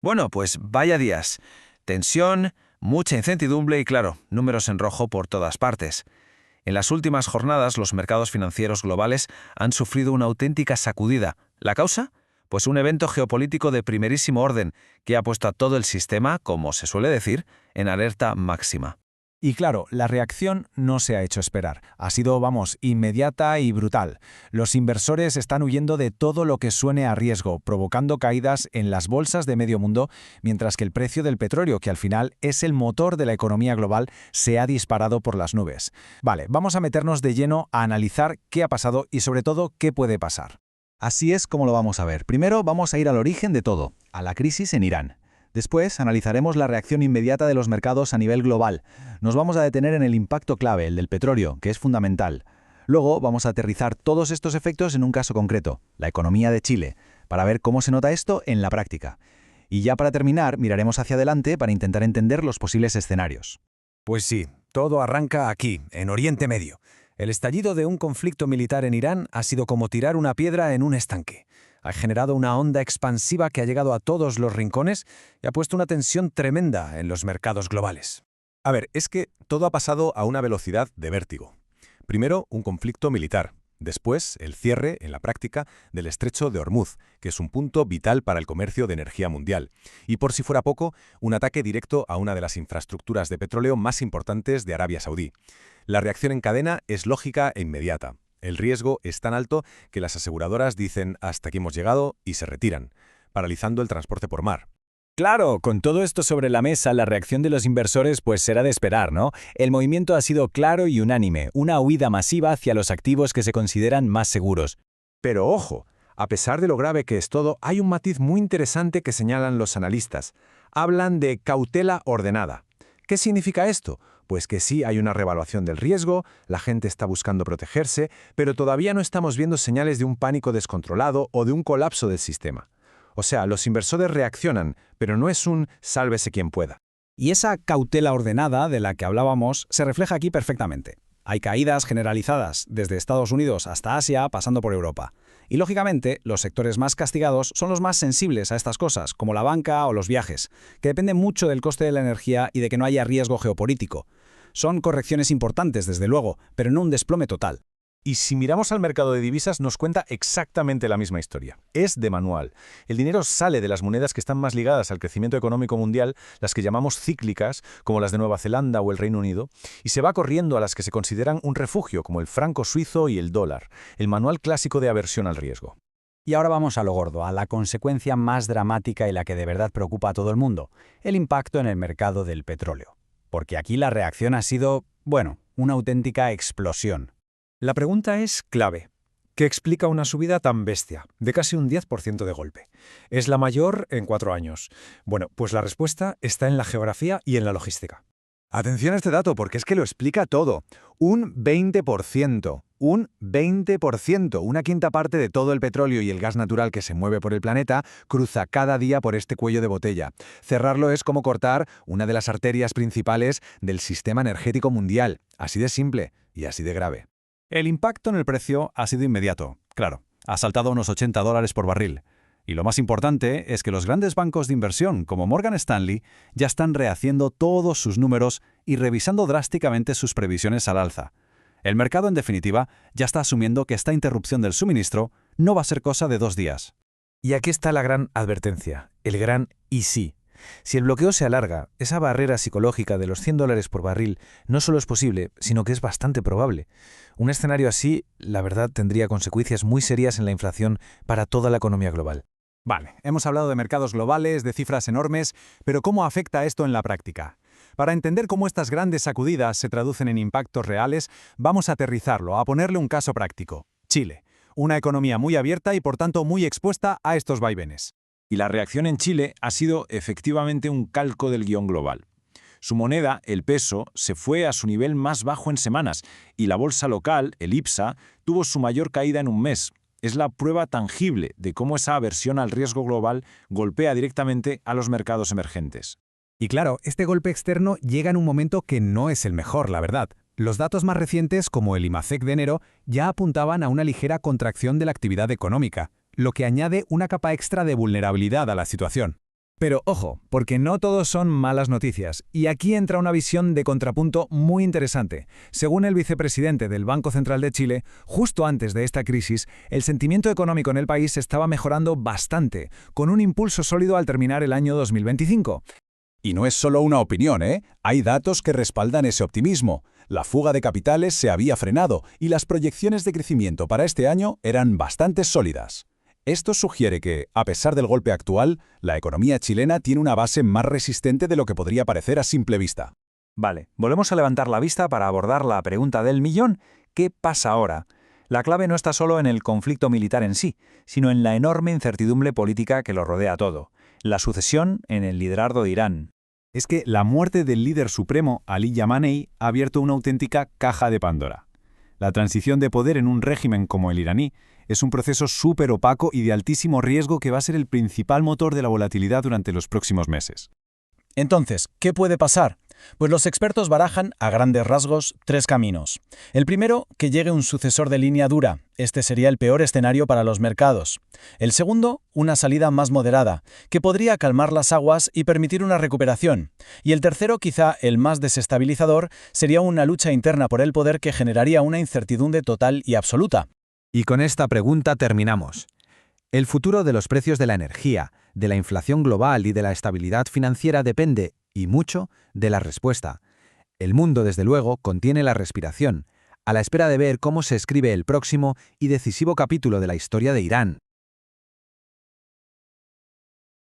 Bueno, pues vaya días. Tensión, mucha incertidumbre y claro, números en rojo por todas partes. En las últimas jornadas los mercados financieros globales han sufrido una auténtica sacudida. ¿La causa? Pues un evento geopolítico de primerísimo orden que ha puesto a todo el sistema, como se suele decir, en alerta máxima. Y claro, la reacción no se ha hecho esperar. Ha sido, inmediata y brutal. Los inversores están huyendo de todo lo que suene a riesgo, provocando caídas en las bolsas de medio mundo, mientras que el precio del petróleo, que al final es el motor de la economía global, se ha disparado por las nubes. Vale, vamos a meternos de lleno a analizar qué ha pasado y sobre todo qué puede pasar. Así es como lo vamos a ver. Primero vamos a ir al origen de todo, a la crisis en Irán. Después analizaremos la reacción inmediata de los mercados a nivel global. Nos vamos a detener en el impacto clave, el del petróleo, que es fundamental. Luego vamos a aterrizar todos estos efectos en un caso concreto, la economía de Chile, para ver cómo se nota esto en la práctica. Y ya para terminar, miraremos hacia adelante para intentar entender los posibles escenarios. Pues sí, todo arranca aquí, en Oriente Medio. El estallido de un conflicto militar en Irán ha sido como tirar una piedra en un estanque. Ha generado una onda expansiva que ha llegado a todos los rincones y ha puesto una tensión tremenda en los mercados globales. A ver, es que todo ha pasado a una velocidad de vértigo. Primero, un conflicto militar. Después, el cierre, en la práctica, del estrecho de Hormuz, que es un punto vital para el comercio de energía mundial. Y por si fuera poco, un ataque directo a una de las infraestructuras de petróleo más importantes de Arabia Saudí. La reacción en cadena es lógica e inmediata. El riesgo es tan alto que las aseguradoras dicen hasta aquí hemos llegado y se retiran, paralizando el transporte por mar. Claro, con todo esto sobre la mesa, la reacción de los inversores pues será de esperar, ¿no? El movimiento ha sido claro y unánime, una huida masiva hacia los activos que se consideran más seguros. Pero ojo, a pesar de lo grave que es todo, hay un matiz muy interesante que señalan los analistas. Hablan de cautela ordenada. ¿Qué significa esto? Pues que sí hay una revaluación del riesgo, la gente está buscando protegerse, pero todavía no estamos viendo señales de un pánico descontrolado o de un colapso del sistema. O sea, los inversores reaccionan, pero no es un sálvese quien pueda. Y esa cautela ordenada de la que hablábamos se refleja aquí perfectamente. Hay caídas generalizadas, desde Estados Unidos hasta Asia, pasando por Europa. Y lógicamente, los sectores más castigados son los más sensibles a estas cosas, como la banca o los viajes, que dependen mucho del coste de la energía y de que no haya riesgo geopolítico. Son correcciones importantes, desde luego, pero no un desplome total. Y si miramos al mercado de divisas, nos cuenta exactamente la misma historia. Es de manual. El dinero sale de las monedas que están más ligadas al crecimiento económico mundial, las que llamamos cíclicas, como las de Nueva Zelanda o el Reino Unido, y se va corriendo a las que se consideran un refugio, como el franco suizo y el dólar, el manual clásico de aversión al riesgo. Y ahora vamos a lo gordo, a la consecuencia más dramática y la que de verdad preocupa a todo el mundo, el impacto en el mercado del petróleo. Porque aquí la reacción ha sido, una auténtica explosión. La pregunta es clave. ¿Qué explica una subida tan bestia, de casi un 10% de golpe? Es la mayor en 4 años. Bueno, pues la respuesta está en la geografía y en la logística. Atención a este dato porque es que lo explica todo. Un 20%. Un 20%, una quinta parte de todo el petróleo y el gas natural que se mueve por el planeta, cruza cada día por este cuello de botella. Cerrarlo es como cortar una de las arterias principales del sistema energético mundial. Así de simple y así de grave. El impacto en el precio ha sido inmediato, claro, ha saltado a unos $80 por barril. Y lo más importante es que los grandes bancos de inversión, como Morgan Stanley, ya están rehaciendo todos sus números y revisando drásticamente sus previsiones al alza. El mercado, en definitiva, ya está asumiendo que esta interrupción del suministro no va a ser cosa de 2 días. Y aquí está la gran advertencia, el gran y sí. Si el bloqueo se alarga, esa barrera psicológica de los $100 por barril no solo es posible, sino que es bastante probable. Un escenario así, la verdad, tendría consecuencias muy serias en la inflación para toda la economía global. Vale, hemos hablado de mercados globales, de cifras enormes, pero ¿cómo afecta esto en la práctica? Para entender cómo estas grandes sacudidas se traducen en impactos reales, vamos a aterrizarlo, a ponerle un caso práctico. Chile, una economía muy abierta y por tanto muy expuesta a estos vaivenes. Y la reacción en Chile ha sido efectivamente un calco del guión global. Su moneda, el peso, se fue a su nivel más bajo en semanas y la bolsa local, el IPSA, tuvo su mayor caída en un mes. Es la prueba tangible de cómo esa aversión al riesgo global golpea directamente a los mercados emergentes. Y claro, este golpe externo llega en un momento que no es el mejor, la verdad. Los datos más recientes, como el IMACEC de enero, ya apuntaban a una ligera contracción de la actividad económica, lo que añade una capa extra de vulnerabilidad a la situación. Pero ojo, porque no todos son malas noticias, y aquí entra una visión de contrapunto muy interesante. Según el vicepresidente del Banco Central de Chile, justo antes de esta crisis, el sentimiento económico en el país estaba mejorando bastante, con un impulso sólido al terminar el año 2025. Y no es solo una opinión, ¿eh? Hay datos que respaldan ese optimismo. La fuga de capitales se había frenado y las proyecciones de crecimiento para este año eran bastante sólidas. Esto sugiere que, a pesar del golpe actual, la economía chilena tiene una base más resistente de lo que podría parecer a simple vista. Vale, volvemos a levantar la vista para abordar la pregunta del millón. ¿Qué pasa ahora? La clave no está solo en el conflicto militar en sí, sino en la enorme incertidumbre política que lo rodea todo. La sucesión en el liderazgo de Irán. Es que la muerte del líder supremo, Ali Khamenei, ha abierto una auténtica caja de Pandora. La transición de poder en un régimen como el iraní es un proceso súper opaco y de altísimo riesgo que va a ser el principal motor de la volatilidad durante los próximos meses. Entonces, ¿qué puede pasar? Pues los expertos barajan, a grandes rasgos, 3 caminos. El primero, que llegue un sucesor de línea dura. Este sería el peor escenario para los mercados. El segundo, una salida más moderada, que podría calmar las aguas y permitir una recuperación. Y el tercero, quizá el más desestabilizador, sería una lucha interna por el poder que generaría una incertidumbre total y absoluta. Y con esta pregunta terminamos. El futuro de los precios de la energía, de la inflación global y de la estabilidad financiera depende, y mucho, de la respuesta. El mundo, desde luego, contiene la respiración, a la espera de ver cómo se escribe el próximo y decisivo capítulo de la historia de Irán.